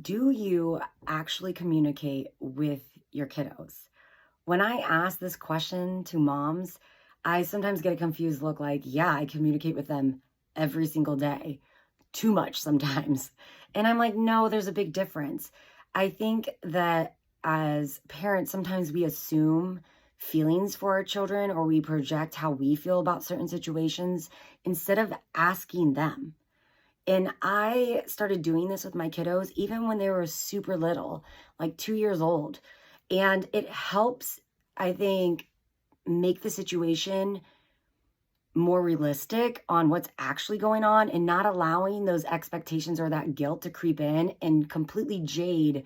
Do you actually communicate with your kiddos? When I ask this question to moms, I sometimes get a confused look like, yeah, I communicate with them every single day, too much sometimes. And I'm like, no, there's a big difference. I think that as parents, sometimes we assume feelings for our children or we project how we feel about certain situations instead of asking them. And I started doing this with my kiddos even when they were super little, like 2 years old. And it helps, I think, make the situation more realistic on what's actually going on and not allowing those expectations or that guilt to creep in and completely jade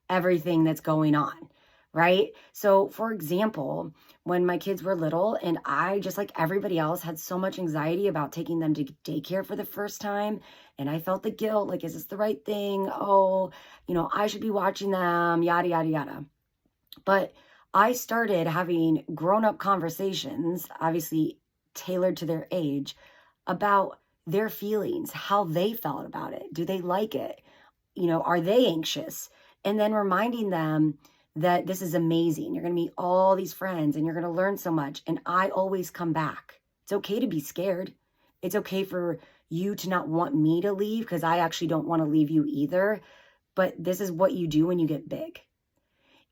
everything that's going on. Right. So, for example, when my kids were little and I, just like everybody else, had so much anxiety about taking them to daycare for the first time, and I felt the guilt like, is this the right thing? Oh, I should be watching them, yada, yada, yada. But I started having grown up conversations, obviously tailored to their age, about their feelings, how they felt about it. Do they like it? Are they anxious? And then reminding them that this is amazing. You're going to meet all these friends and you're going to learn so much. And I always come back. It's okay to be scared. It's okay for you to not want me to leave because I actually don't want to leave you either. But this is what you do when you get big.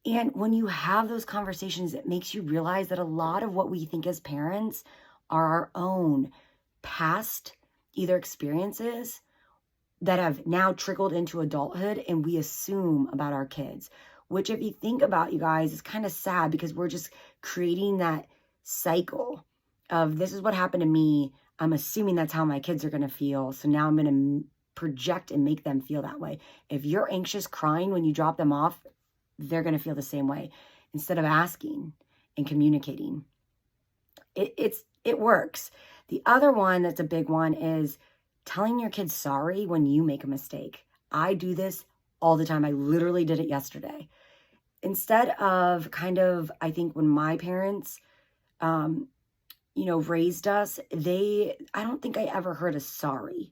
And when you have those conversations, it makes you realize that a lot of what we think as parents are our own past, either experiences that have now trickled into adulthood and we assume about our kids, which if you think about, you guys, is kind of sad because we're just creating that cycle of this is what happened to me. I'm assuming that's how my kids are going to feel. So now I'm going to project and make them feel that way. If you're anxious crying when you drop them off, they're going to feel the same way instead of asking and communicating. It works. The other one that's a big one is telling your kids sorry when you make a mistake. I do this all the time. I literally did it yesterday. Instead of I think when my parents, raised us, I don't think I ever heard a sorry.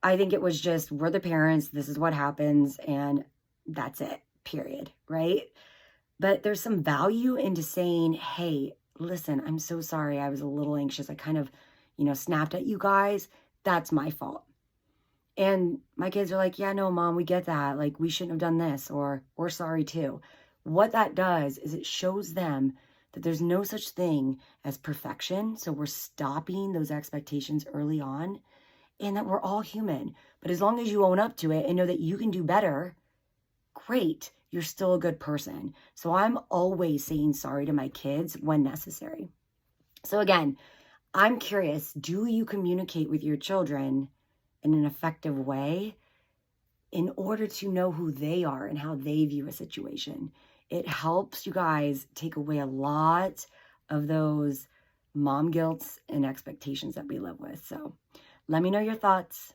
I think it was just, we're the parents, this is what happens, and that's it, period, right? But there's some value into saying, hey, listen, I'm so sorry. I was a little anxious. I kind of, snapped at you guys. That's my fault. And my kids are like, yeah, no, mom, we get that. Like, we shouldn't have done this, or we're sorry too. What that does is it shows them that there's no such thing as perfection. So we're stopping those expectations early on and that we're all human. But as long as you own up to it and know that you can do better, great, you're still a good person. So I'm always saying sorry to my kids when necessary. So again, I'm curious, do you communicate with your children in an effective way in order to know who they are and how they view a situation? It helps you guys take away a lot of those mom guilts and expectations that we live with. So let me know your thoughts.